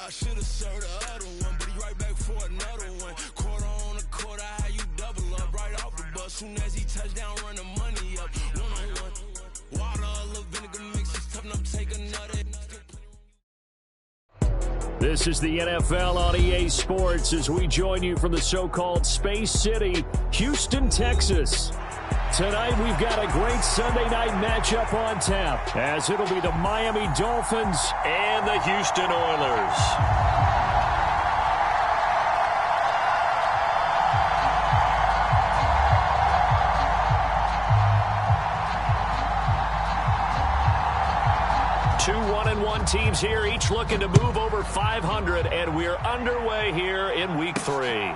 I should have served the other one, but he right back for another one. Quarter on a quarter, how you double up right off the bus. Soon as he touch down, run the money up. One-on-one. Water, a little vinegar mix, it's tough enough, take another. This is the NFL on EA Sports as we join you from the so-called Space City, Houston, Texas. Tonight we've got a great Sunday night matchup on tap as it'll be the Miami Dolphins and the Houston Oilers. Two 1-1 teams here, each looking to move over 500, and we're underway here in Week 3.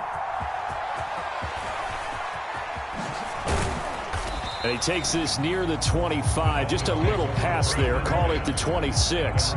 And he takes this near the 25, just a little pass there, call it the 26.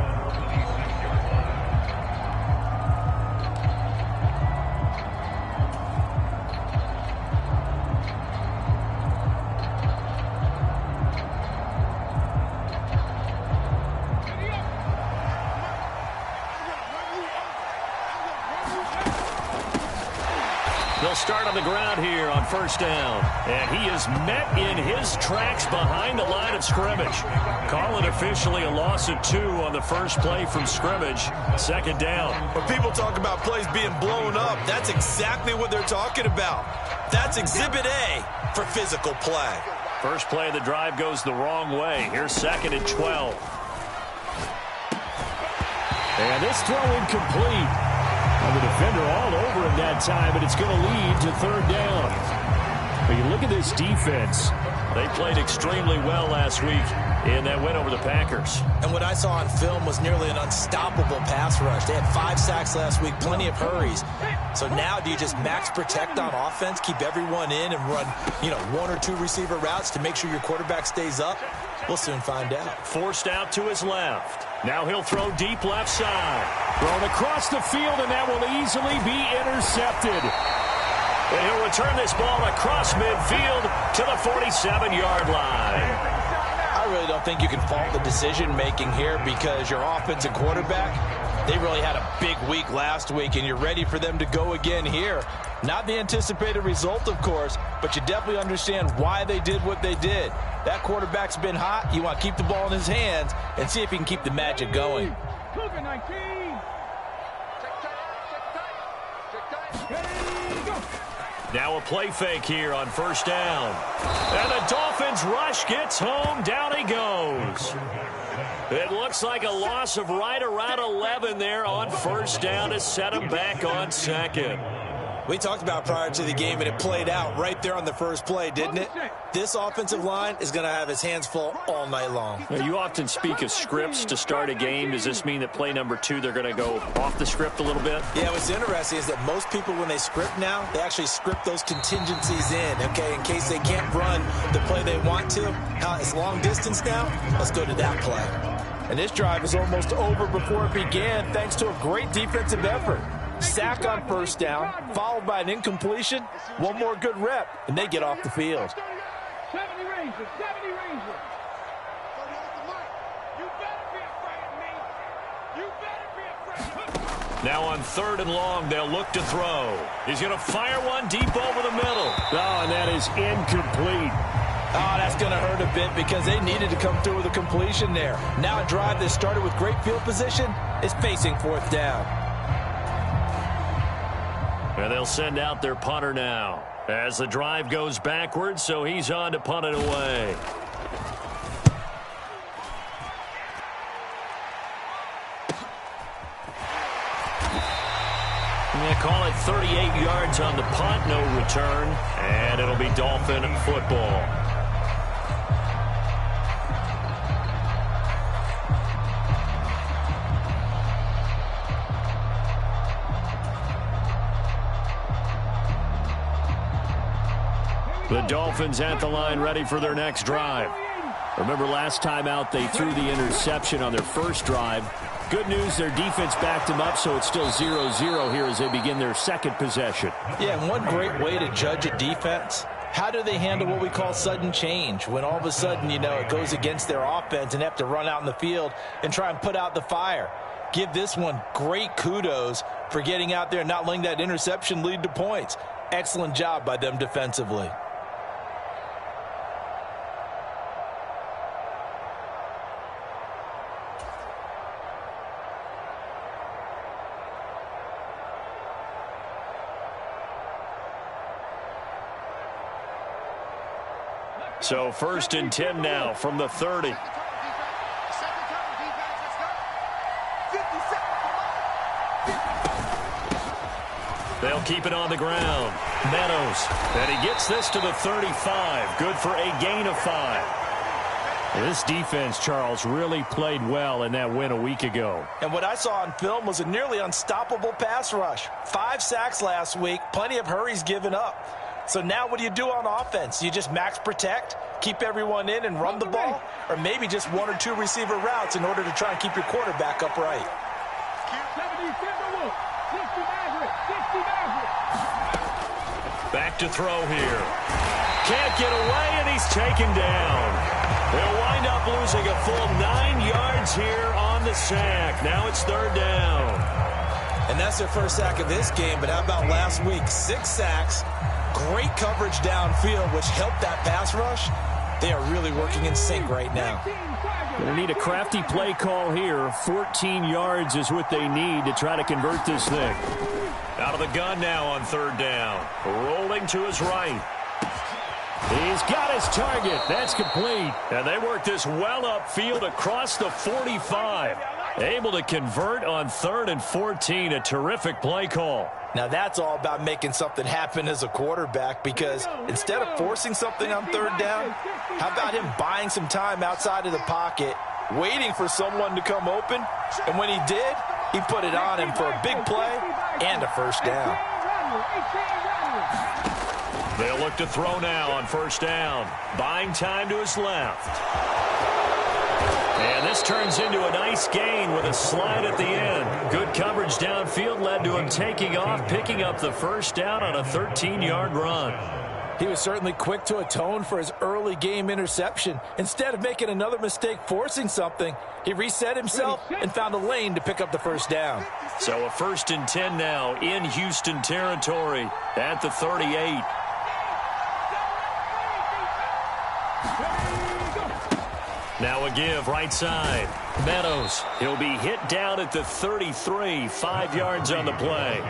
They'll start on the ground here on first down. And he is met in his tracks behind the line of scrimmage. Call it officially a loss of 2 on the first play from scrimmage. Second down. When people talk about plays being blown up, that's exactly what they're talking about. That's Exhibit A for physical play. First play of the drive goes the wrong way. Here's 2nd and 12. And this throw incomplete. And the defender all over him that time, but it's going to lead to third down. But you look at this defense. They played extremely well last week in that win over the Packers. And what I saw on film was nearly an unstoppable pass rush. They had 5 sacks last week, plenty of hurries. So now do you just max protect on offense, keep everyone in and run, 1 or 2 receiver routes to make sure your quarterback stays up? We'll soon find out. Forced out to his left. Now he'll throw deep left side. Thrown across the field, and that will easily be intercepted. And he'll return this ball across midfield to the 47-yard line. I really don't think you can fault the decision-making here because your offensive quarterback, they really had a big week last week, and you're ready for them to go again here. Not the anticipated result, of course, but you definitely understand why they did what they did. That quarterback's been hot. You want to keep the ball in his hands and see if he can keep the magic going. Now a play fake here on first down. And the Dolphins rush gets home. Down he goes. It looks like a loss of right around 11 there on first down to set him back on second. We talked about prior to the game, and it played out right there on the first play, didn't it? This offensive line is going to have his hands full all night long. Now, you often speak of scripts to start a game. Does this mean that play number 2, they're going to go off the script a little bit? Yeah, what's interesting is that most people, when they script now, they actually script those contingencies in, okay, in case they can't run the play they want to. It's long distance now. Let's go to that play. And this drive is almost over before it began, thanks to a great defensive effort. Sack on first down, followed by an incompletion. One more good rep, and they get off the field. 70 Rangers, 70 Rangers. You better be afraid of me. You better be afraid. Now on 3rd and long, they'll look to throw. He's going to fire one deep over the middle. Oh, and that is incomplete. Oh, that's going to hurt a bit because they needed to come through with a completion there. Now a drive that started with great field position is facing 4th down. And they'll send out their punter now as the drive goes backwards, so he's on to punt it away. They call it 38 yards on the punt, no return, and it'll be Dolphin football. The Dolphins at the line ready for their next drive. Remember last time out they threw the interception on their first drive. Good news, their defense backed them up, so it's still 0-0 here as they begin their second possession. Yeah, and one great way to judge a defense, how do they handle what we call sudden change? When all of a sudden, it goes against their offense and they have to run out in the field and try and put out the fire. give this one great kudos for getting out there and not letting that interception lead to points. Excellent job by them defensively. So 1st and 10 now from the 30. They'll keep it on the ground. Meadows. And he gets this to the 35. Good for a gain of 5. This defense, Charles, really played well in that win a week ago. And what I saw on film was a nearly unstoppable pass rush. 5 sacks last week. Plenty of hurries given up. So now what do you do on offense? You just max protect, keep everyone in and run the ball? Or maybe just 1 or 2 receiver routes in order to try and keep your quarterback upright? Back to throw here. Can't get away, and he's taken down. They'll wind up losing a full 9 yards here on the sack. Now it's 3rd down. And that's their first sack of this game, but how about last week? 6 sacks, great coverage downfield, which helped that pass rush. They are really working in sync right now. Going to need a crafty play call here. 14 yards is what they need to try to convert this thing. Out of the gun now on 3rd down. Rolling to his right. He's got his target. That's complete. And they work this well upfield across the 45. Able to convert on 3rd and 14. A terrific play call. Now that's all about making something happen as a quarterback, because instead of forcing something on 3rd down, how about him buying some time outside of the pocket, waiting for someone to come open, and when he did, he put it on him for a big play and a 1st down. They'll look to throw now on 1st down. Buying time to his left. And this turns into a nice gain with a slide at the end. Good coverage downfield led to him taking off, picking up the 1st down on a 13-yard run. He was certainly quick to atone for his early game interception. Instead of making another mistake forcing something, he reset himself and found a lane to pick up the 1st down. So a 1st and 10 now in Houston territory at the 38. Now a give right side. Meadows. He'll be hit down at the 33. 5 yards on the play.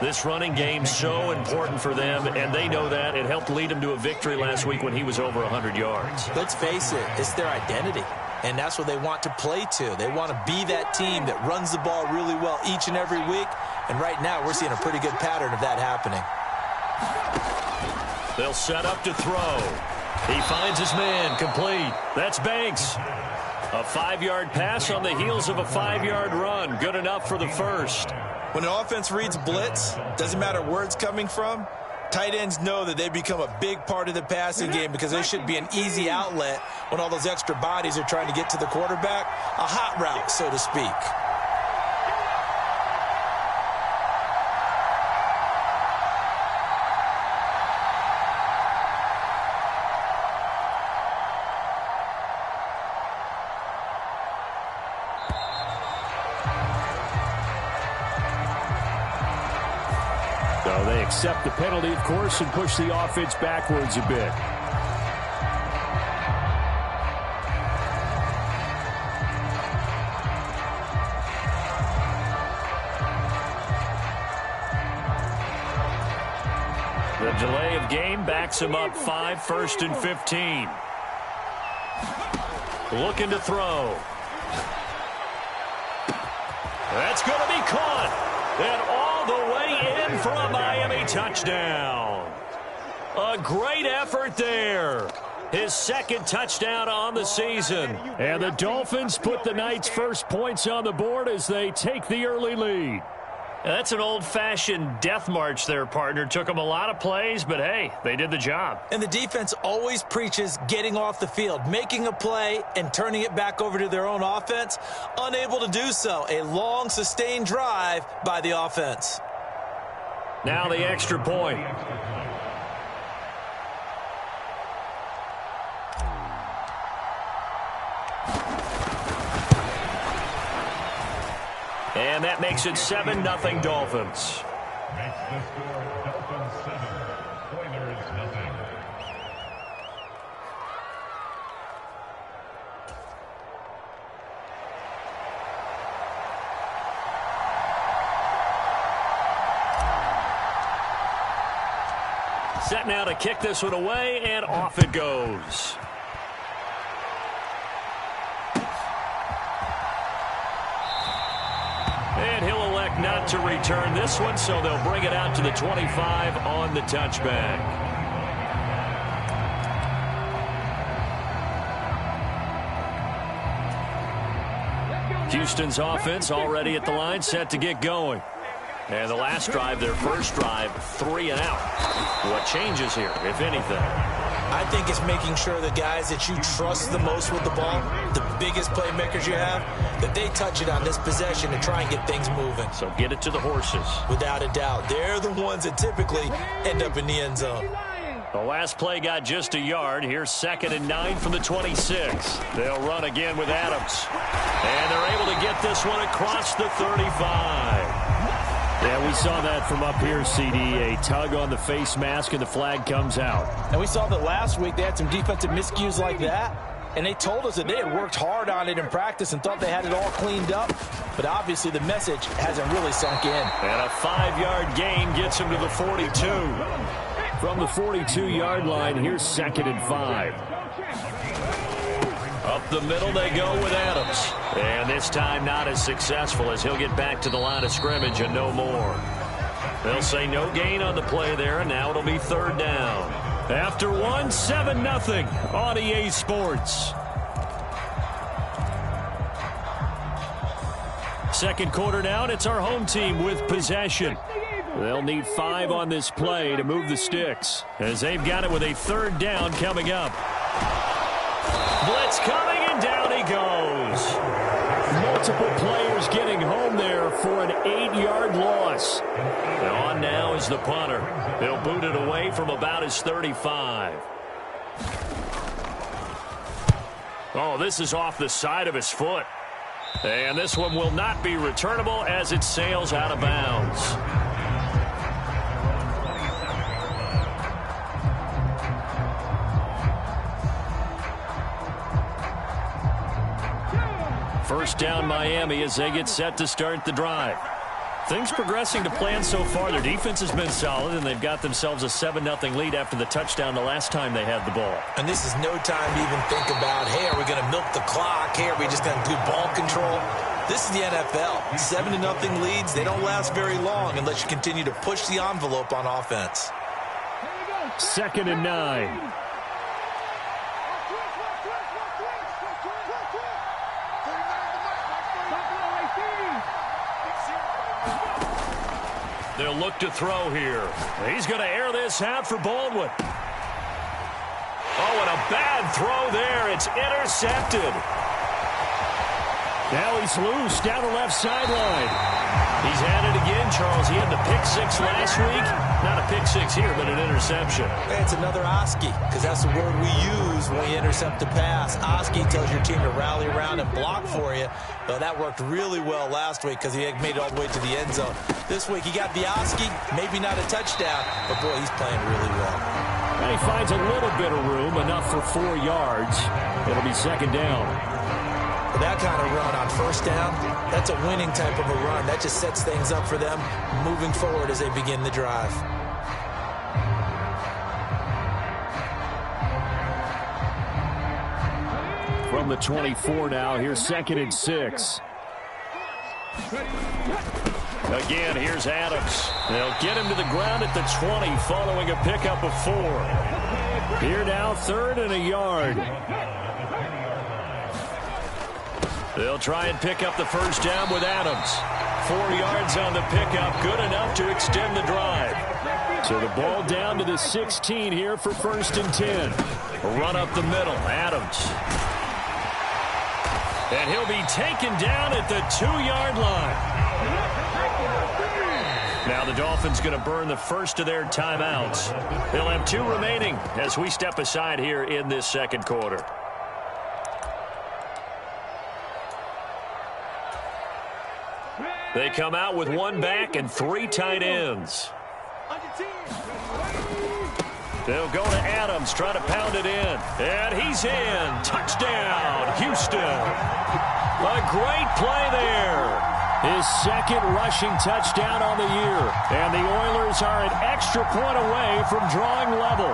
This running game so important for them, and they know that. It helped lead them to a victory last week when he was over 100 yards. Let's face it, it's their identity, and that's what they want to play to. They want to be that team that runs the ball really well each and every week, and right now we're seeing a pretty good pattern of that happening. They'll set up to throw. He finds his man, complete. That's Banks. A 5-yard pass on the heels of a 5-yard run. Good enough for the 1st. When an offense reads blitz, doesn't matter where it's coming from, tight ends know that they become a big part of the passing game because they should be an easy outlet when all those extra bodies are trying to get to the quarterback. A hot route, so to speak. So they accept the penalty, of course, and push the offense backwards a bit. The delay of game backs him up 5, 1st and 15. Looking to throw. That's going to be caught. And all the way in for a Miami touchdown. A great effort there. His 2nd touchdown on the season. And the Dolphins put the night's first points on the board as they take the early lead. That's an old-fashioned death march there, partner. Took them a lot of plays, but hey, they did the job. And the defense always preaches getting off the field, making a play, and turning it back over to their own offense. Unable to do so. A long, sustained drive by the offense. Now the extra point. And that makes it 7-0 Dolphins. Makes the score Dolphins 7, Oilers nothing. Set now to kick this one away, and off it goes. And he'll elect not to return this one, so they'll bring it out to the 25 on the touchback. Houston's offense already at the line, set to get going. And the last drive, their first drive, 3 and out. What changes here, if anything? I think it's making sure the guys that you trust the most with the ball, the biggest playmakers you have, that they touch it on this possession and try and get things moving. So get it to the horses. Without a doubt. They're the ones that typically end up in the end zone. The last play got just a yard. Here's 2nd and 9 from the 26. They'll run again with Adams. And they're able to get this one across the 35. Yeah, we saw that from up here, CD. A tug on the face mask, and the flag comes out. And we saw that last week they had some defensive miscues like that. And they told us that they had worked hard on it in practice and thought they had it all cleaned up. But obviously the message hasn't really sunk in. And a 5-yard gain gets him to the 42. From the 42-yard line, here's 2nd and 5. Up the middle they go with Adams. And this time not as successful, as he'll get back to the line of scrimmage and no more. They'll say no gain on the play there, and now it'll be 3rd down. After 1, 7-0 on EA Sports. Second quarter down, it's our home team with possession. They'll need 5 on this play to move the sticks, as they've got it with a 3rd down coming up. Blitz coming, and down he goes. Multiple players getting home there for an 8-yard loss. And on now is the punter. He'll boot it away from about his 35. Oh, this is off the side of his foot. And this one will not be returnable as it sails out of bounds. First down Miami as they get set to start the drive. Things progressing to plan so far. Their defense has been solid, and they've got themselves a 7-0 lead after the touchdown the last time they had the ball. And this is no time to even think about, hey, are we going to milk the clock? Hey, are we just going to do ball control? This is the NFL. 7-0 leads, they don't last very long unless you continue to push the envelope on offense. 2nd and 9. They'll look to throw here. He's going to air this out for Baldwin. Oh, and a bad throw there. It's intercepted. Now he's loose down the left sideline. He's had it again, Charles. He had the pick 6 last week. Not a pick 6 here, but an interception. Hey, it's another Oski, because that's the word we use when we intercept the pass. Oski tells your team to rally around and block for you. But that worked really well last week because he had made it all the way to the end zone. This week he got the Oski, maybe not a touchdown, but boy, he's playing really well. And he finds a little bit of room, enough for 4 yards. It'll be 2nd down. But that kind of run on 1st down, that's a winning type of a run. That just sets things up for them moving forward as they begin the drive. From the 24 now, here's 2nd and 6. Again, here's Adams. They'll get him to the ground at the 20 following a pickup of 4. Here now, 3rd and a yard. They'll try and pick up the 1st down with Adams. 4 yards on the pickup, good enough to extend the drive. So the ball down to the 16 here for 1st and 10. A run up the middle, Adams. And he'll be taken down at the 2-yard line. Now the Dolphins going to burn the first of their timeouts. They'll have 2 remaining as we step aside here in this 2nd quarter. They come out with one back and 3 tight ends. They'll go to Adams, try to pound it in. And he's in. Touchdown, Houston. A great play there. His second rushing touchdown on the year. And the Oilers are an extra point away from drawing level.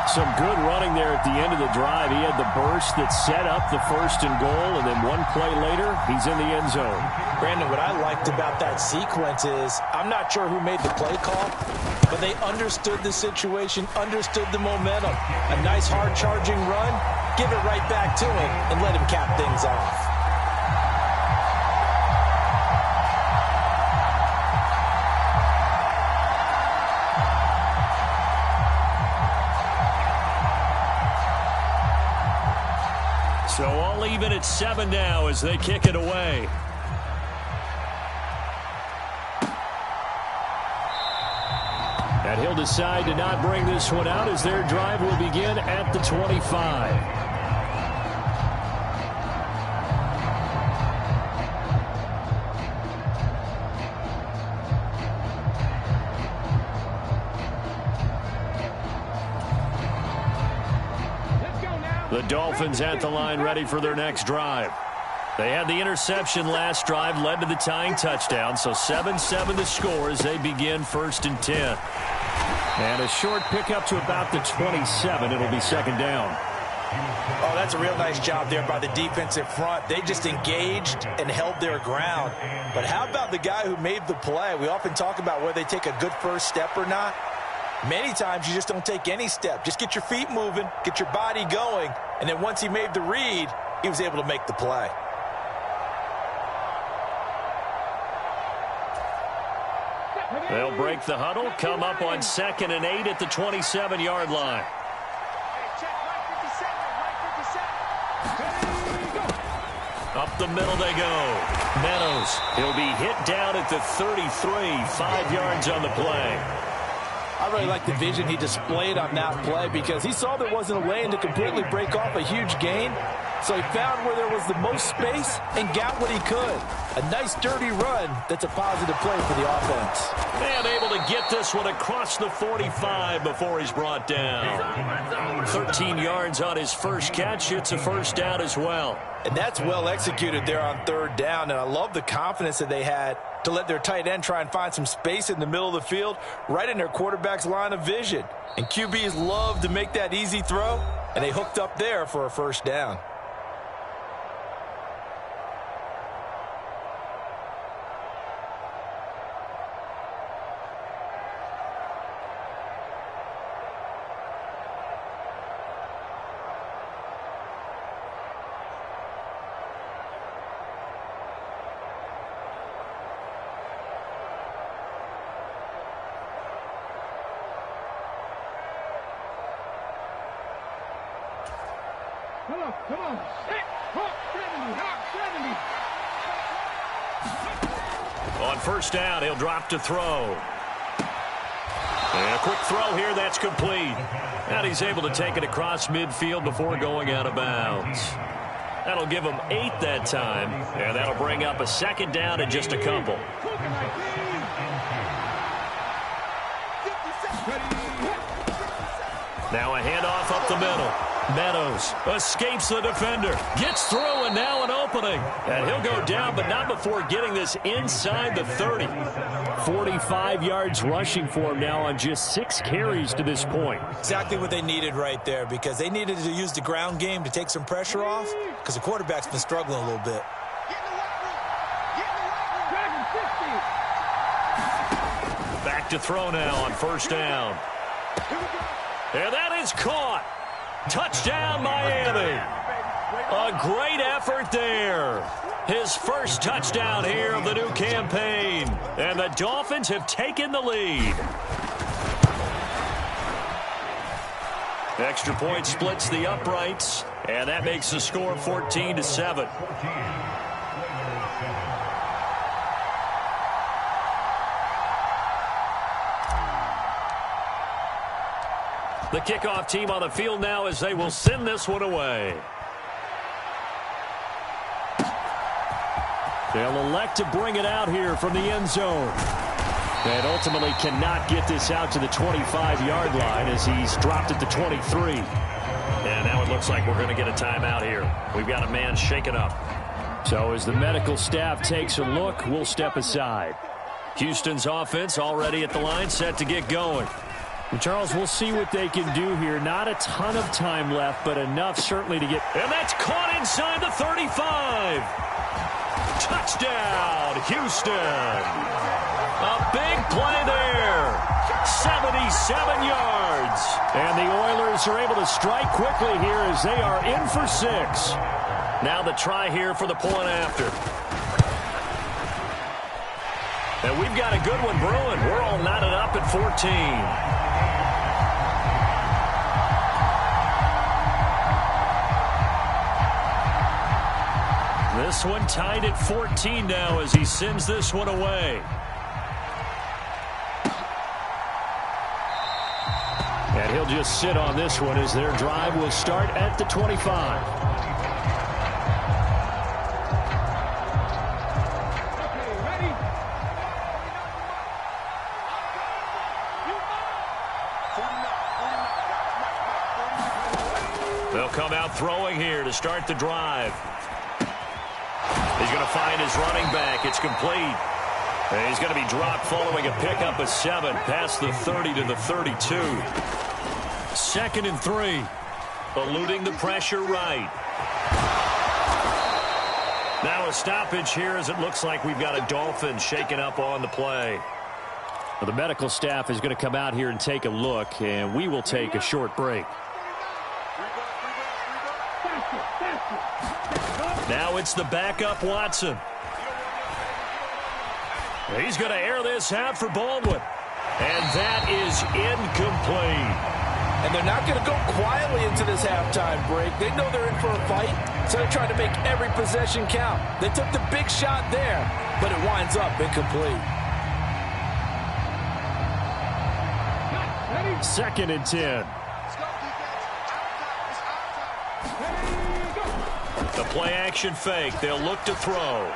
Some good running there at the end of the drive. He had the burst that set up the 1st and goal, and then one play later, he's in the end zone. Brandon, what I liked about that sequence is I'm not sure who made the play call, but they understood the situation, understood the momentum. A nice hard-charging run, give it right back to him, and let him cap things off. So all even at 7 now as they kick it away. And he'll decide to not bring this one out as their drive will begin at the 25. The Dolphins at the line ready for their next drive. They had the interception last drive, led to the tying touchdown, so 7-7 the score as they begin 1st and 10. And a short pickup to about the 27. It'll be 2nd down. Oh, that's a real nice job there by the defensive front. They just engaged and held their ground. But how about the guy who made the play? We often talk about whether they take a good first step or not. Many times you just don't take any step. Just get your feet moving, get your body going, and then once he made the read, he was able to make the play. They'll break the huddle, come up on 2nd and 8 at the 27-yard line. Up the middle they go. Meadows, he'll be hit down at the 33, 5 yards on the play. I really like the vision he displayed on that play because he saw there wasn't a lane to completely break off a huge gain. So he found where there was the most space and got what he could. A nice dirty run that's a positive play for the offense. And able to get this one across the 45 before he's brought down. 13 yards on his first catch. It's a 1st down as well. And that's well executed there on 3rd down. And I love the confidence that they had to let their tight end try and find some space in the middle of the field, right in their quarterback's line of vision. And QBs love to make that easy throw, and they hooked up there for a 1st down. Come on. Hawk 70. On 1st down, he'll drop to throw. And a quick throw here, that's complete. And he's able to take it across midfield before going out of bounds. That'll give him 8 that time, and that'll bring up a 2nd down and just a couple. Now a handoff up the middle. Meadows escapes the defender, gets through, and now an opening. And he'll go down, but not before getting this inside the 30. 45 yards rushing for him now on just 6 carries to this point. Exactly what they needed right there, because they needed to use the ground game to take some pressure off, because the quarterback's been struggling a little bit. Back to throw now on 1st down. And that is caught. Touchdown, Miami. A great effort there. His first touchdown here of the new campaign. And the Dolphins have taken the lead. Extra point splits the uprights. And that makes the score 14-7. The kickoff team on the field now as they will send this one away. They'll elect to bring it out here from the end zone. And ultimately cannot get this out to the 25-yard line as he's dropped at the 23. And now it looks like we're going to get a timeout here. We've got a man shaken up. So as the medical staff takes a look, we'll step aside. Houston's offense already at the line, set to get going. And Charles, we'll see what they can do here. Not a ton of time left, but enough certainly to get... And that's caught inside the 35. Touchdown, Houston. A big play there. 77 yards. And the Oilers are able to strike quickly here as they are in for 6. Now the try here for the point after. And we've got a good one brewing. We're all knotted up at 14. This one tied at 14 now as he sends this one away. And he'll just sit on this one as their drive will start at the 25. They'll come out throwing here to start the drive. He's going to find his running back. It's complete. And he's going to be dropped following a pickup of 7 past the 30 to the 32. 2nd and 3. Eluding the pressure right. Now a stoppage here as it looks like we've got a Dolphin shaken up on the play. Well, the medical staff is going to come out here and take a look, and we will take a short break. Now it's the backup Watson. He's going to air this out for Baldwin. And that is incomplete. And they're not going to go quietly into this halftime break. They know they're in for a fight, so they're trying to make every possession count. They took the big shot there, but it winds up incomplete. 2nd and 10. The play action fake. They'll look to throw.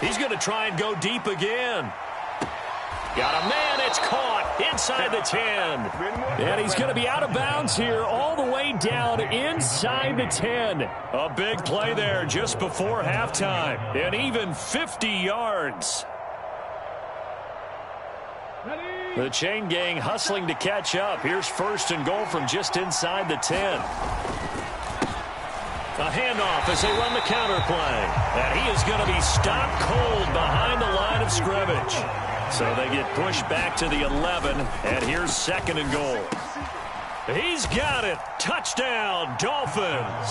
He's going to try and go deep again. Got a man. It's caught inside the 10. And he's going to be out of bounds here all the way down inside the 10. A big play there just before halftime. And even 50 yards. The chain gang hustling to catch up. Here's 1st and goal from just inside the 10. A handoff as they run the counter play. And he is going to be stopped cold behind the line of scrimmage. So they get pushed back to the 11, and here's 2nd and goal. He's got it. Touchdown, Dolphins.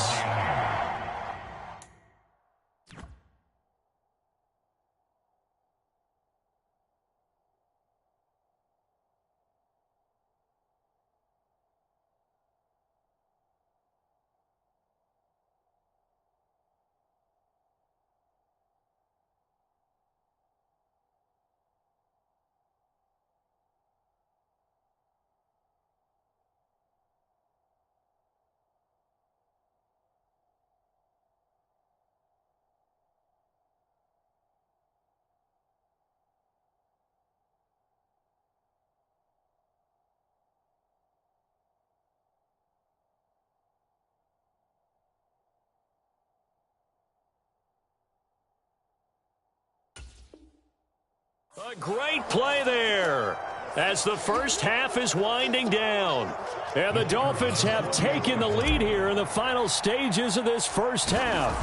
A great play there as the first half is winding down. And the Dolphins have taken the lead here in the final stages of this first half.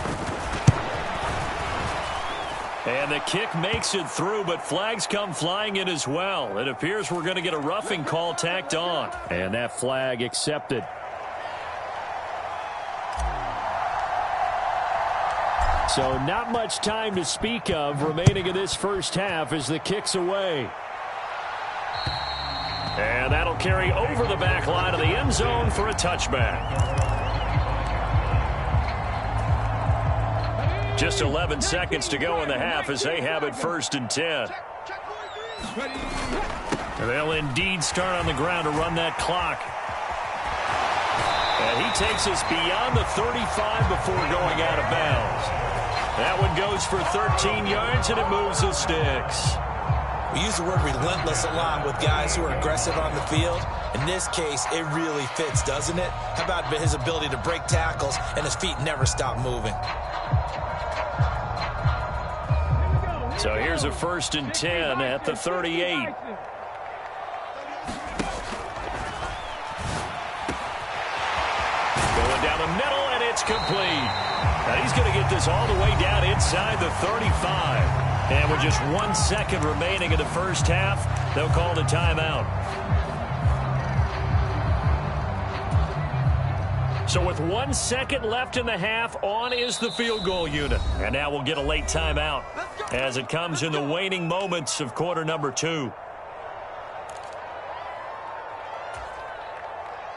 And the kick makes it through, but flags come flying in as well. It appears we're going to get a roughing call tacked on. And that flag accepted. So not much time to speak of remaining in this first half as the kick's away. And that'll carry over the back line of the end zone for a touchback. Just 11 seconds to go in the half as they have it 1st and 10. They'll indeed start on the ground to run that clock. And he takes us beyond the 35 before going out of bounds. That one goes for 13 yards, and it moves the sticks. We use the word relentless a lot with guys who are aggressive on the field. In this case, it really fits, doesn't it? How about his ability to break tackles and his feet never stop moving? So here's a 1st and 10 at the 38. Going down the middle, and it's complete. Now he's going to get this all the way down inside the 35. And with just 1 second remaining in the first half, they'll call the timeout. So with 1 second left in the half, on is the field goal unit. And now we'll get a late timeout as it comes in the waning moments of quarter number 2.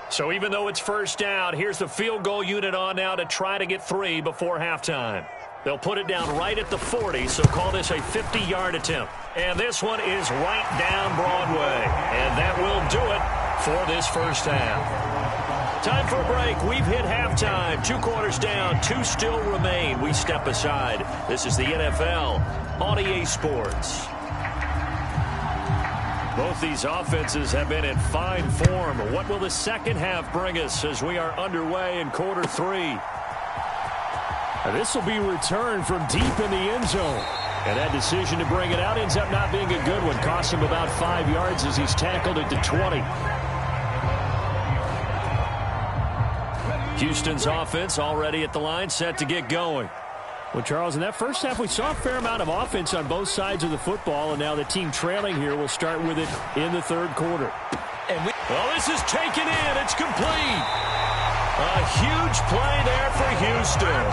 So even though it's first down, here's the field goal unit on now to try to get 3 before halftime. They'll put it down right at the 40, so call this a 50-yard attempt. And this one is right down Broadway. And that will do it for this first half. Time for a break. We've hit halftime. 2 quarters down, 2 still remain. We step aside. This is the NFL on EA Sports. Both these offenses have been in fine form. What will the second half bring us as we are underway in quarter 3? This will be returned from deep in the end zone. And that decision to bring it out ends up not being a good one. Cost him about 5 yards as he's tackled it to 20. Houston's offense already at the line, set to get going. Well, Charles, in that first half, we saw a fair amount of offense on both sides of the football, and now the team trailing here will start with it in the third quarter. Well, this is taken in. It's complete. A huge play there for Houston.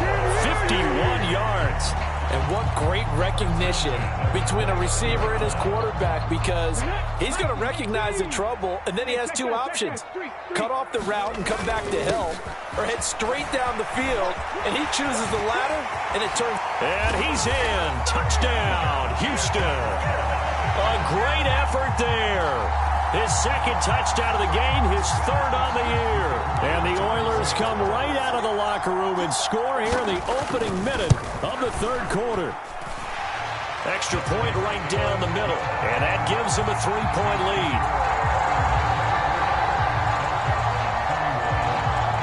51 yards. And what great recognition between a receiver and his quarterback, because he's going to recognize the trouble, and then he has 2 options. Cut off the route and come back to help, or head straight down the field, and he chooses the latter, and it turns. And he's in. Touchdown, Houston. A great effort there. His second touchdown of the game, his 3rd on the year. And the Oilers come right out of the locker room and score here in the opening minute of the third quarter. Extra point right down the middle, and that gives them a 3-point lead.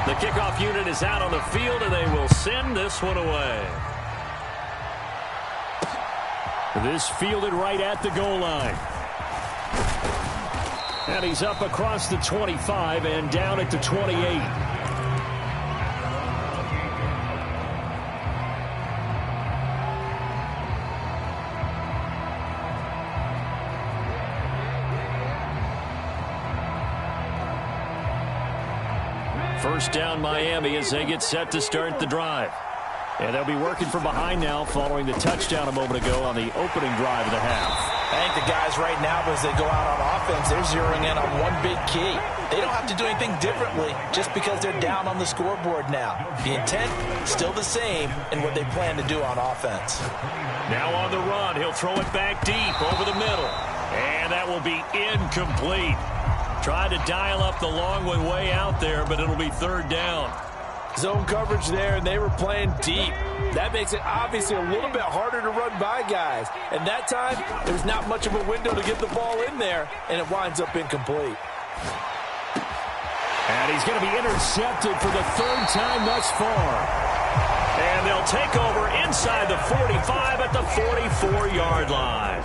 The kickoff unit is out on the field, and they will send this one away. This fielded right at the goal line. And he's up across the 25 and down at the 28. First down Miami as they get set to start the drive. And they'll be working from behind now following the touchdown a moment ago on the opening drive of the half. I think the guys right now, as they go out on offense, they're zeroing in on one big key. They don't have to do anything differently just because they're down on the scoreboard now. The intent, still the same in what they plan to do on offense. Now on the run, he'll throw it back deep over the middle. And that will be incomplete. Tried to dial up the long one way out there, but it'll be 3rd down. Zone coverage there, and they were playing deep. That makes it obviously a little bit harder to run by guys. And that time, there's not much of a window to get the ball in there, and it winds up incomplete. And he's going to be intercepted for the 3rd time thus far. And they'll take over inside the 45 at the 44-yard line.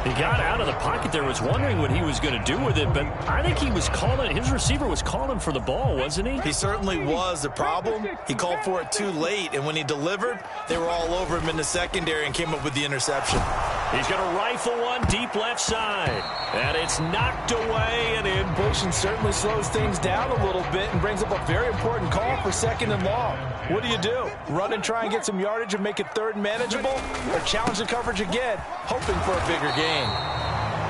He got out of the pocket there, was wondering what he was going to do with it, but I think he was calling, his receiver was calling for the ball, wasn't he? He certainly was. The problem, he called for it too late, and when he delivered, they were all over him in the secondary and came up with the interception. He's going to rifle one deep left side, and it's knocked away and in. Motion certainly slows things down a little bit and brings up a very important call for 2nd and long. What do? Run and try and get some yardage and make it 3rd and manageable, or challenge the coverage again, hoping for a bigger gain?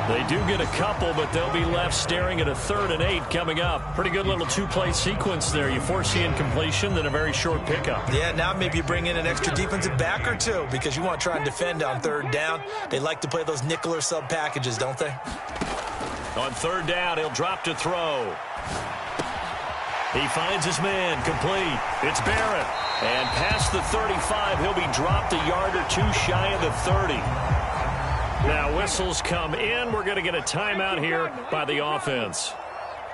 They do get a couple, but they'll be left staring at a 3rd and 8 coming up. Pretty good little 2-play sequence there. You force the incompletion, then a very short pickup. Yeah, now maybe you bring in an extra defensive back or 2 because you want to try and defend on 3rd down. They like to play those nickel or sub packages, don't they? On 3rd down, he'll drop to throw. He finds his man, complete. It's Barrett. And past the 35, he'll be dropped a yard or two shy of the 30. Now whistles come in. We're going to get a timeout here by the offense.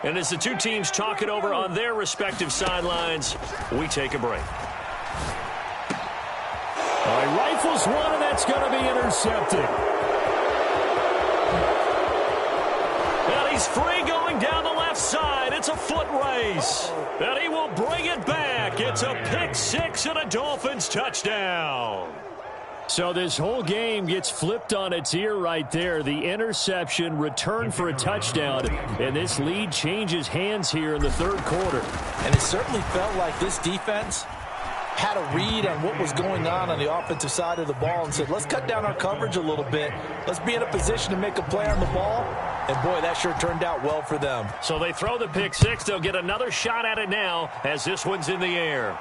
And as the two teams talk it over on their respective sidelines, we take a break. All right, rifles one, and that's going to be intercepted. And he's free going down the left side. It's a foot race. And he will bring it back. It's a pick six and a Dolphins touchdown. So this whole game gets flipped on its ear right there. The interception, return for a touchdown, and this lead changes hands here in the third quarter. And it certainly felt like this defense had a read on what was going on the offensive side of the ball and said, let's cut down our coverage a little bit. Let's be in a position to make a play on the ball. And, boy, that sure turned out well for them. So they throw the pick six. They'll get another shot at it now as this one's in the air.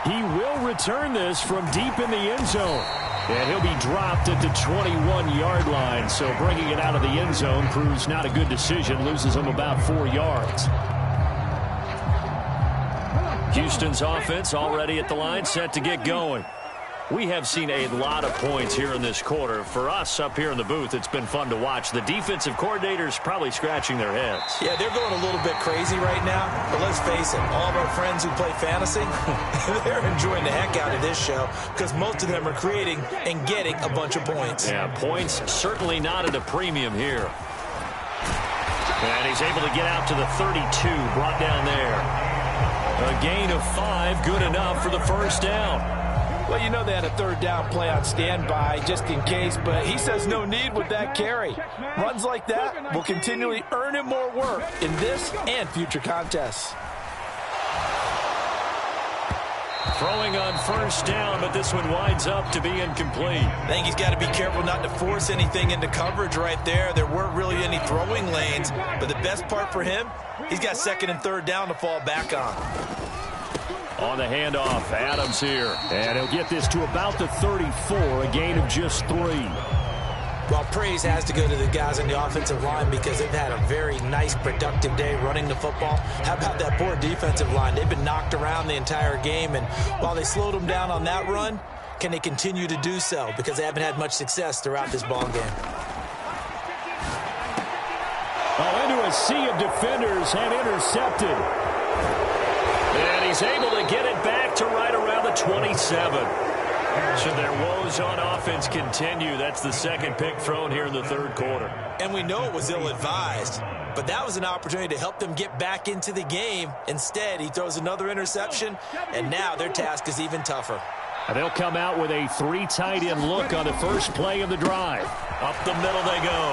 He will return this from deep in the end zone. And he'll be dropped at the 21-yard line. So bringing it out of the end zone proves not a good decision. Loses him about 4 yards. Houston's offense already at the line, set to get going. We have seen a lot of points here in this quarter. For us up here in the booth, it's been fun to watch. The defensive coordinators probably scratching their heads. Yeah, they're going a little bit crazy right now. But let's face it, all of our friends who play fantasy, they're enjoying the heck out of this show because most of them are creating and getting a bunch of points. Yeah, points certainly not at a premium here. And he's able to get out to the 32, brought down there. A gain of 5, good enough for the first down. Well, you know they had a third down play on standby just in case, but he says no need with that carry. Runs like that will continually earn him more work in this and future contests. Throwing on first down, but this one winds up to be incomplete. I think he's got to be careful not to force anything into coverage right there. There weren't really any throwing lanes, but the best part for him, he's got second and third down to fall back on. On the handoff, Adams here. And he'll get this to about the 34, a gain of just 3. Well, praise has to go to the guys on the offensive line because they've had a very nice, productive day running the football. How about that poor defensive line? They've been knocked around the entire game, and while they slowed them down on that run, can they continue to do so? Because they haven't had much success throughout this ball game. Oh, into a sea of defenders and intercepted. And he's able to get it back to right around the 27. Should their woes on offense continue, that's the second pick thrown here in the third quarter. And we know it was ill-advised, but that was an opportunity to help them get back into the game. Instead, he throws another interception, and now their task is even tougher. And they'll come out with a 3 tight end look on the first play of the drive. Up the middle they go.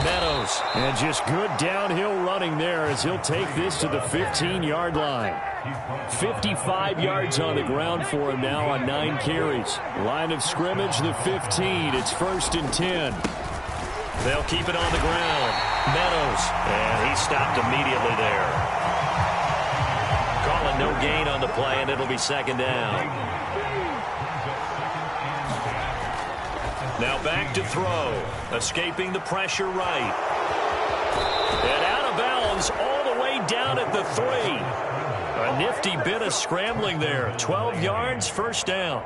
Meadows. And just good downhill running there as he'll take this to the 15-yard line. 55 yards on the ground for him now on 9 carries. Line of scrimmage, the 15. It's 1st and 10. They'll keep it on the ground. Meadows. And he stopped immediately there. Calling no gain on the play, and it'll be second down. Now back to throw. Escaping the pressure right. And out of bounds all the way down at the 3. A nifty bit of scrambling there. 12 yards, first down.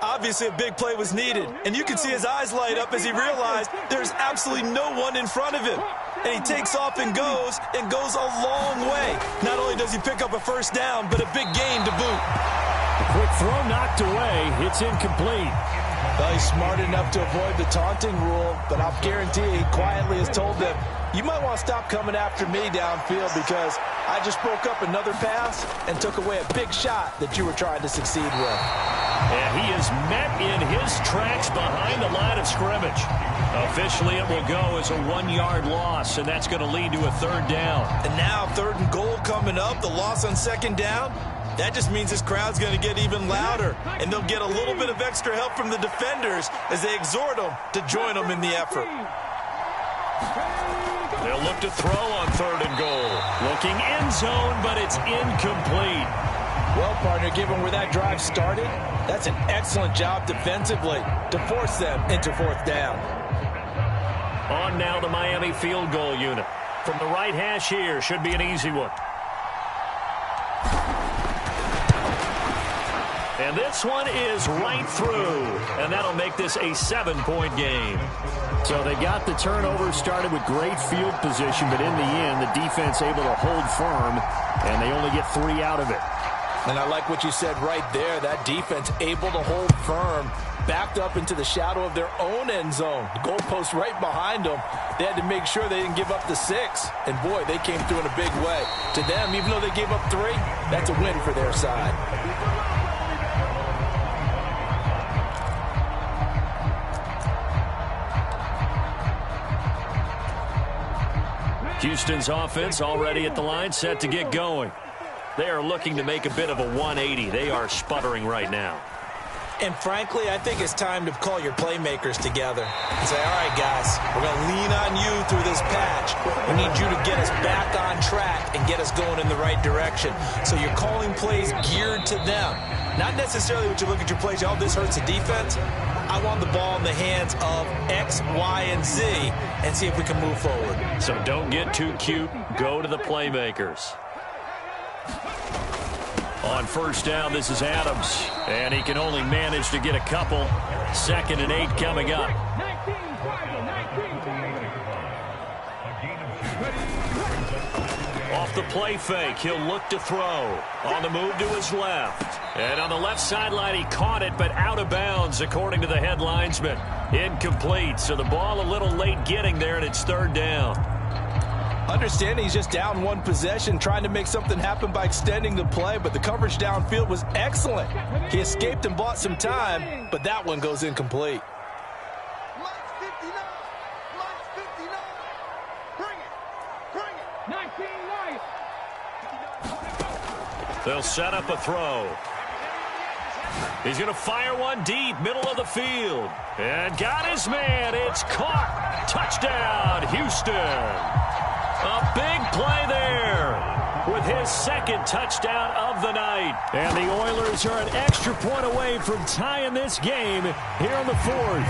Obviously, a big play was needed, and you can see his eyes light up as he realized there's absolutely no one in front of him. And he takes off and goes a long way. Not only does he pick up a first down, but a big gain to boot. A quick throw knocked away. It's incomplete. Well, he's smart enough to avoid the taunting rule, but I'll guarantee he quietly has told them, you might want to stop coming after me downfield because I just broke up another pass and took away a big shot that you were trying to succeed with. And he is met in his tracks behind the line of scrimmage. Officially, it will go as a 1-yard loss, and that's going to lead to a third down. And now 3rd and goal coming up, the loss on 2nd down. That just means this crowd's going to get even louder, and they'll get a little bit of extra help from the defenders as they exhort them to join them in the effort. They'll look to throw on 3rd and goal. Looking end zone, but it's incomplete. Well, partner, given where that drive started, that's an excellent job defensively to force them into 4th down. On now the Miami field goal unit. From the right hash here, should be an easy one. And this one is right through, and that'll make this a 7-point game. So they got the turnover started with great field position, but in the end, the defense able to hold firm, and they only get 3 out of it. And I like what you said right there. That defense able to hold firm, backed up into the shadow of their own end zone. The goalpost right behind them. They had to make sure they didn't give up the 6. And, boy, they came through in a big way. To them, even though they gave up 3, that's a win for their side. Houston's offense already at the line, set to get going. They are looking to make a bit of a 180. They are sputtering right now. And frankly, I think it's time to call your playmakers together and say, all right, guys, we're going to lean on you through this patch. We need you to get us back on track and get us going in the right direction. So you're calling plays geared to them. Not necessarily what you look at your plays, oh, this hurts the defense. I want the ball in the hands of X, Y, and Z and see if we can move forward. So don't get too cute. Go to the playmakers. On first down, this is Adams, and he can only manage to get a couple. 2nd and 8 coming up. Off the play fake, he'll look to throw. On the move to his left. And on the left sideline, he caught it, but out of bounds, according to the head linesman. Incomplete, so the ball a little late getting there, and it's 3rd down. Understanding he's just down 1 possession, trying to make something happen by extending the play, but the coverage downfield was excellent. He escaped and bought some time, but that one goes incomplete. They'll set up a throw. He's going to fire one deep, middle of the field. And got his man. It's caught. Touchdown, Houston. A big play there with his 2nd touchdown of the night. And the Oilers are an extra point away from tying this game here in the 4th.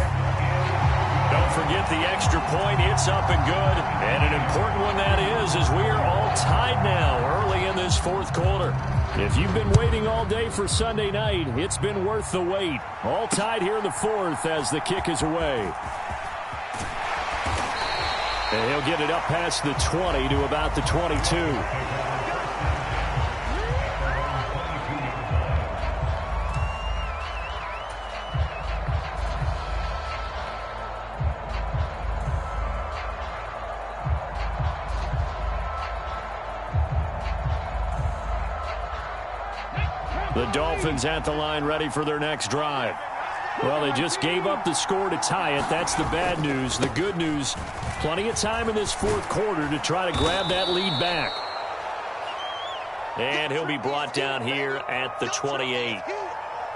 Don't forget the extra point. It's up and good. And an important one that is, as we are all tied now early in this 4th quarter. If you've been waiting all day for Sunday night, it's been worth the wait. All tied here in the 4th as the kick is away. And he'll get it up past the 20 to about the 22. The Dolphins at the line ready for their next drive. Well, they just gave up the score to tie it. That's the bad news. The good news, plenty of time in this 4th quarter to try to grab that lead back. And he'll be brought down here at the 28.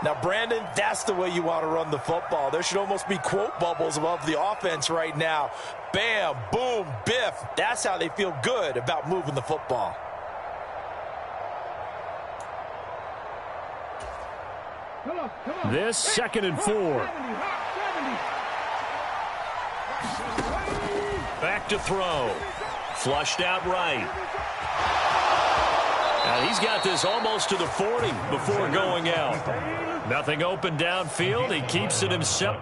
Now, Brandon, that's the way you want to run the football. There should almost be quote bubbles above the offense right now. Bam, boom, biff. That's how they feel good about moving the football. This 2nd and 4. Back to throw. Flushed out right. Now he's got this almost to the 40 before going out. Nothing open downfield. He keeps it himself.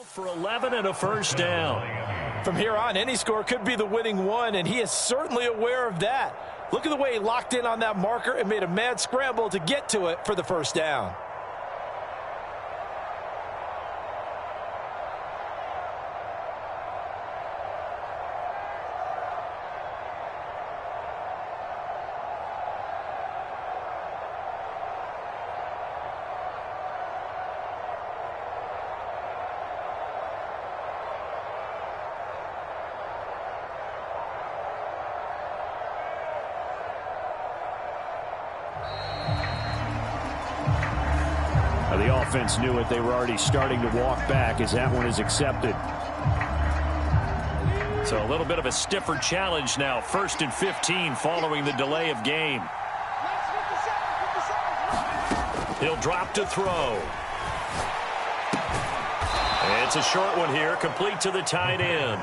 For 11 and a first down. From here on, any score could be the winning one, and he is certainly aware of that. Look at the way he locked in on that marker and made a mad scramble to get to it for the first down. defense knew it. They were already starting to walk back as that one is accepted. So a little bit of a stiffer challenge now. 1st and 15 following the delay of game. He'll drop to throw. It's a short one here, complete to the tight end.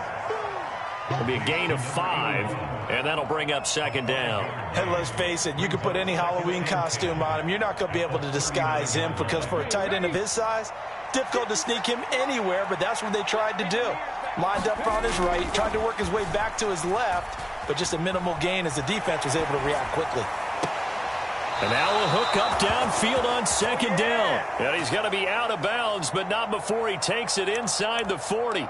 It'll be a gain of 5, and that'll bring up 2nd down. And let's face it, you can put any Halloween costume on him. You're not going to be able to disguise him because for a tight end of his size, difficult to sneak him anywhere, but that's what they tried to do. Lined up on his right, tried to work his way back to his left, but just a minimal gain as the defense was able to react quickly. And now a hook up downfield on 2nd down. And he's going to be out of bounds, but not before he takes it inside the 40.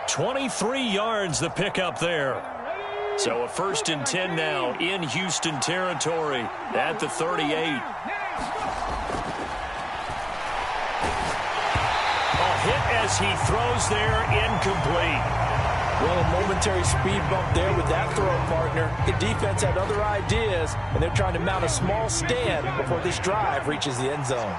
23 yards the pickup there. So a 1st and 10 now in Houston territory at the 38. A hit as he throws there, incomplete. Well, a momentary speed bump there with that throw, partner. The defense had other ideas, and they're trying to mount a small stand before this drive reaches the end zone.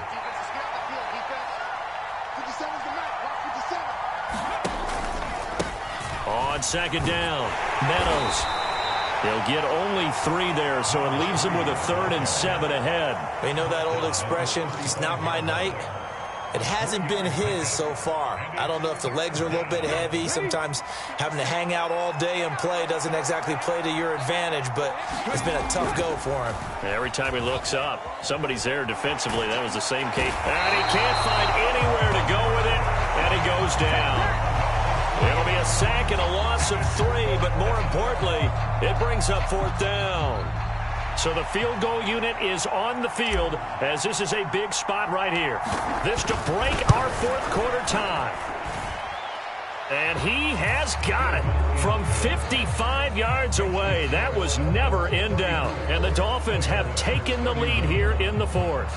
On 2nd down, Meadows. He'll get only 3 there, so it leaves him with a 3rd and 7 ahead. You know that old expression, it's not my night? It hasn't been his so far. I don't know if the legs are a little bit heavy. Sometimes having to hang out all day and play doesn't exactly play to your advantage, but it's been a tough go for him. Every time he looks up, somebody's there defensively. That was the same case. And he can't find anywhere to go with it, and he goes down. It'll be a sack and a loss of 3, but more importantly, it brings up 4th down. So the field goal unit is on the field as this is a big spot right here. This to break our 4th quarter tie. And he has got it from 55 yards away. That was never in doubt. And the Dolphins have taken the lead here in the 4th.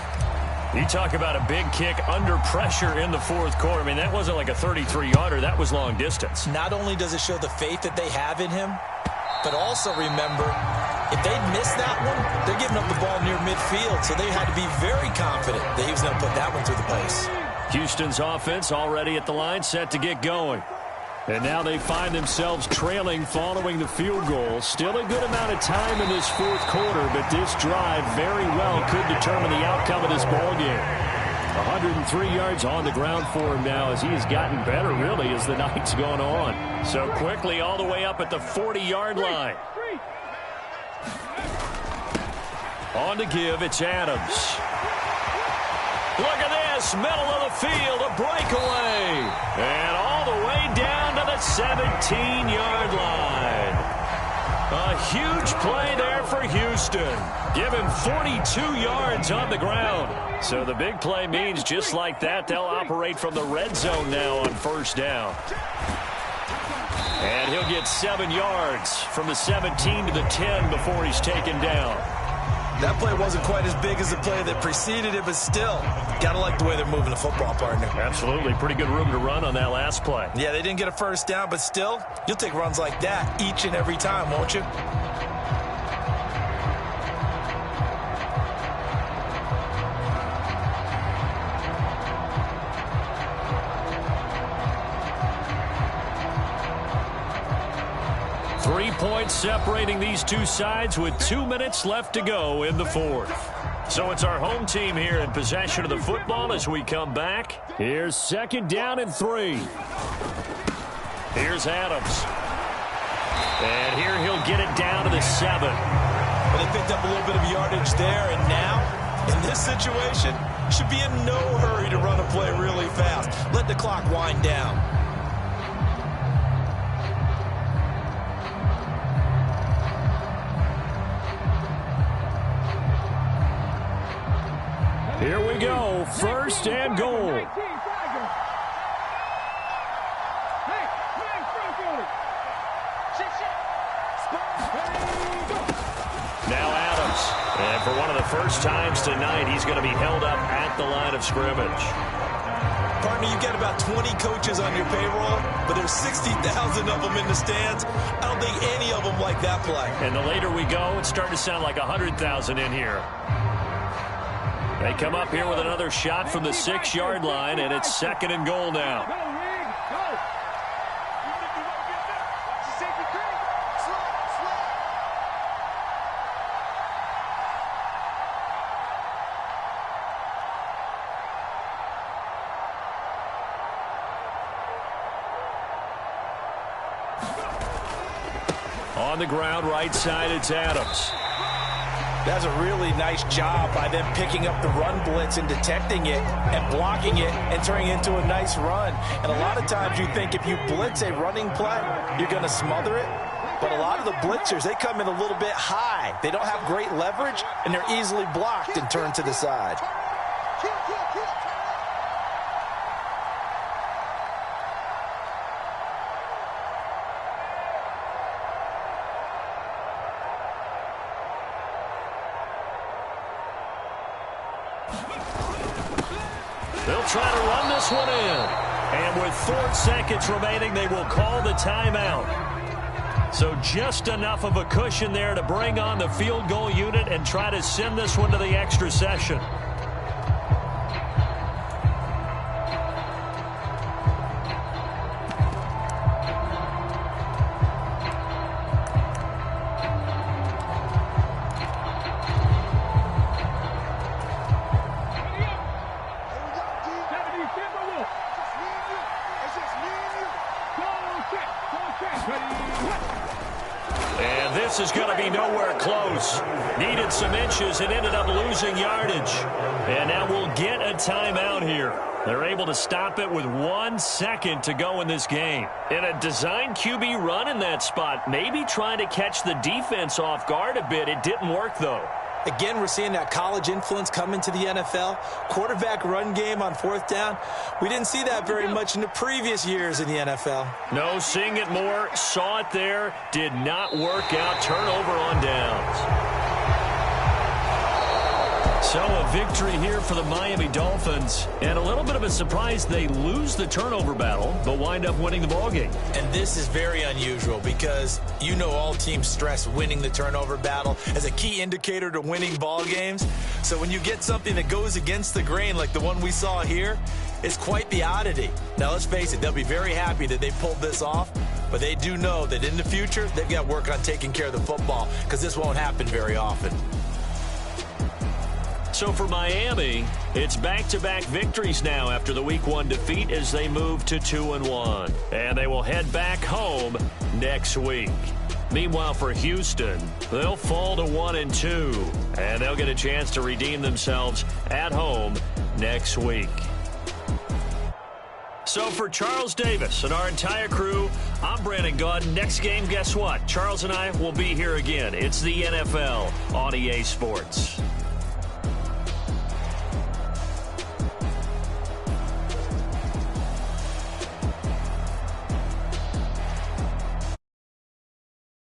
You talk about a big kick under pressure in the 4th quarter. I mean, that wasn't like a 33-yarder. That was long distance. Not only does it show the faith that they have in him, but also remember, if they'd missed that one, they're giving up the ball near midfield, so they had to be very confident that he was going to put that one through the post. Houston's offense already at the line, set to get going. And now they find themselves trailing following the field goal. Still a good amount of time in this 4th quarter, but this drive very well could determine the outcome of this ballgame. 103 yards on the ground for him now as he has gotten better, really, as the night's gone on. So quickly all the way up at the 40-yard line. On to give, it's Adams. Look at this, middle of the field, a breakaway. And all the way down to the 17-yard line. A huge play there for Houston. Give him 42 yards on the ground. So the big play means just like that, they'll operate from the red zone now on 1st down. And he'll get 7 yards from the 17 to the 10 before he's taken down. That play wasn't quite as big as the play that preceded it, but still, got to like the way they're moving the football, partner. Absolutely. Pretty good room to run on that last play. Yeah, they didn't get a 1st down, but still, you'll take runs like that each and every time, won't you? Points separating these two sides with 2 minutes left to go in the 4th. So it's our home team here in possession of the football as we come back. Here's 2nd down and 3. Here's Adams. And here he'll get it down to the 7. Well, they picked up a little bit of yardage there, and now, in this situation, should be in no hurry to run a play really fast. Let the clock wind down. Here we go, 1st and goal. Now Adams. And for one of the first times tonight, he's going to be held up at the line of scrimmage. Partner, you get about 20 coaches on your payroll, but there's 60,000 of them in the stands. I don't think any of them like that play. And the later we go, it's starting to sound like 100,000 in here. They come up here with another shot from the 6-yard line, and it's 2nd and goal now. On the ground, right side, it's Adams. That's a really nice job by them picking up the run blitz and detecting it and blocking it and turning it into a nice run. And a lot of times you think if you blitz a running play, you're going to smother it. But a lot of the blitzers, they come in a little bit high. They don't have great leverage, and they're easily blocked and turned to the side. They'll try to run this one in. And with 4 seconds remaining, they will call the timeout. So just enough of a cushion there to bring on the field goal unit and try to send this one to the extra session. And this is going to be nowhere close. Needed some inches and ended up losing yardage. And now we'll get a timeout here. They're able to stop it with 1 second to go in this game. And a design QB run in that spot, maybe trying to catch the defense off guard a bit. It didn't work, though. Again, we're seeing that college influence come into the NFL. Quarterback run game on 4th down. We didn't see that very much in the previous years in the NFL. No, seeing it more. Saw it there. Did not work out. Turnover on downs. So a victory here for the Miami Dolphins. And a little bit of a surprise, they lose the turnover battle, but wind up winning the ballgame. And this is very unusual because you know all teams stress winning the turnover battle as a key indicator to winning ball games. So when you get something that goes against the grain like the one we saw here, it's quite the oddity. Now let's face it, they'll be very happy that they pulled this off, but they do know that in the future they've got work on taking care of the football because this won't happen very often. So for Miami, it's back-to-back victories now after the Week 1 defeat as they move to 2-1. And they will head back home next week. Meanwhile, for Houston, they'll fall to 1-2. And they'll get a chance to redeem themselves at home next week. So for Charles Davis and our entire crew, I'm Brandon Gaudin. Next game, guess what? Charles and I will be here again. It's the NFL on EA Sports.